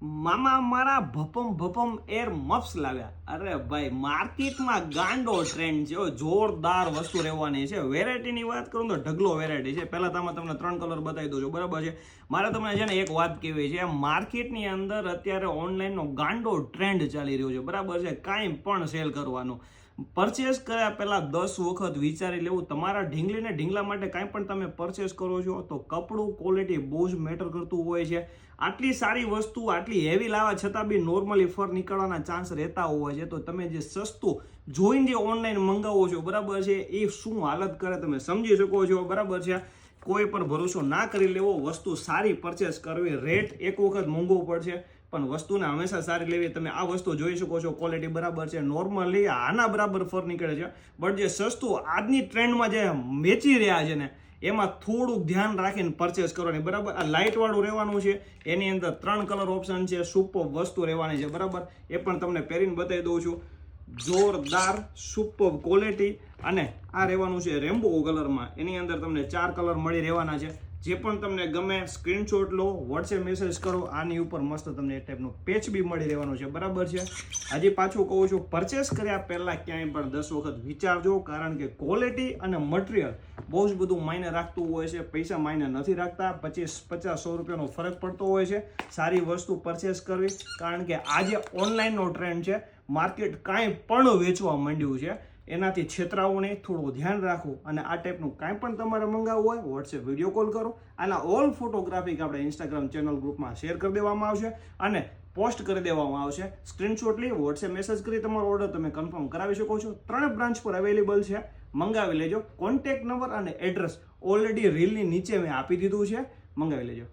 મામા મારા ભપમ એર મફ્સ લાવ્યા. અરે ભાઈ, માર્કેટમાં ગાંડો ટ્રેન્ડ છે, જોરદાર વસ્તુ રહેવાની છે. વેરાયટીની વાત કરું તો ઢગલો વેરાયટી છે. પહેલા તમને 3 કલર બતાવી દઉં છું, બરાબર છે. મારે તમને છે ને એક વાત કહેવી છે, માર્કેટની અંદર અત્યારે ઓનલાઈનનો ગાંડો ટ્રેન્ડ ચાલી રહ્યો છે, બરાબર છે. કાંઈ પણ સેલ કરવાનું, પરચેસ કર્યા પહેલા 10 વખત વિચારી લેવું. તમારા ઢીંગલીને ઢીંગલા માટે કાંઈ પણ તમે પરચેસ કરો છો તો કપડું ક્વોલિટી બહુ જ મેટર કરતું હોય છે. આટલી સારી વસ્તુ આટલી હેવી લાવવા છતાં બી નોર્મલી ફર નીકળવાના ચાન્સ રહેતા હોય છે. તો તમે જે સસ્તું જોઈને જે ઓનલાઈન મંગાવો છો, બરાબર છે, એ શું હાલત કરે તમે સમજી શકો છો, બરાબર છે. કોઈ પણ ભરોસો ના કરી લેવો, વસ્તુ સારી પરચેસ કરવી. રેટ એક વખત મોંઘવું પડશે પણ વસ્તુને હંમેશા સારી લેવી. તમે આ વસ્તુ જોઈ શકો છો, ક્વોલિટી બરાબર છે. નોર્મલી આના બરાબર ફર નીકળે છે, બટ જે સસ્તું આજની ટ્રેન્ડમાં જે વેચી રહ્યા છે ને, એમાં થોડુંક ધ્યાન રાખીને પરચેસ કરવાની, બરાબર. આ લાઇટ વાળું રહેવાનું છે, એની અંદર 3 કલર ઓપ્શન છે, સુપર વસ્તુ રહેવાની છે, બરાબર. એ પણ તમને પહેરીને બતાવી દઉં છું. જોરદાર સુપર ક્વોલિટી. અને આ રહેવાનું છે રેમ્બો કલરમાં, એની અંદર તમને 4 કલર મળી રહેવાના છે. જે પણ તમને ગમે સ્ક્રીનશોટ લો, વોટ્સએપ મેસેજ કરો. આની ઉપર મસ્ત તમને એક ટાઈપનું પેચ બી મળી રહેવાનું છે, બરાબર છે. હજી પાછું કહું છું, પરચેસ કર્યા પહેલા ક્યાંય પણ 10 વખત વિચારજો, કારણ કે ક્વોલિટી અને મટીરિયલ બહુ જ બધું માયને રાખતું હોય છે. પૈસા માયને નથી રાખતા. 25, 50, 100 રૂપિયાનો ફરક પડતો હોય છે. સારી વસ્તુ પરચેસ કરવી, કારણ કે આજે ઓનલાઈનનો ટ્રેન્ડ છે. માર્કેટ કાંઈ પણ વેચવા માંડ્યું છે. એનાથી છેતરાવું નહીં, થોડું ધ્યાન રાખવું. અને આ ટાઈપનું કાંઈ પણ તમારે મંગાવવું હોય, વોટ્સએપ વિડીયો કોલ કરો. આના ઓલ ફોટોગ્રાફિક આપણે ઇન્સ્ટાગ્રામ ચેનલ ગ્રુપમાં શેર કરી દેવામાં આવશે અને પોસ્ટ કરી દેવામાં આવશે. સ્ક્રીનશોટ લઈ વોટ્સએપ મેસેજ કરી તમારો ઓર્ડર તમે કન્ફર્મ કરાવી શકો છો. 3 બ્રાન્ચ પર અવેલેબલ છે, મંગાવી લેજો. કોન્ટેક્ટ નંબર અને એડ્રેસ ઓલરેડી રીલની નીચે મેં આપી દીધું છે, મંગાવી લેજો.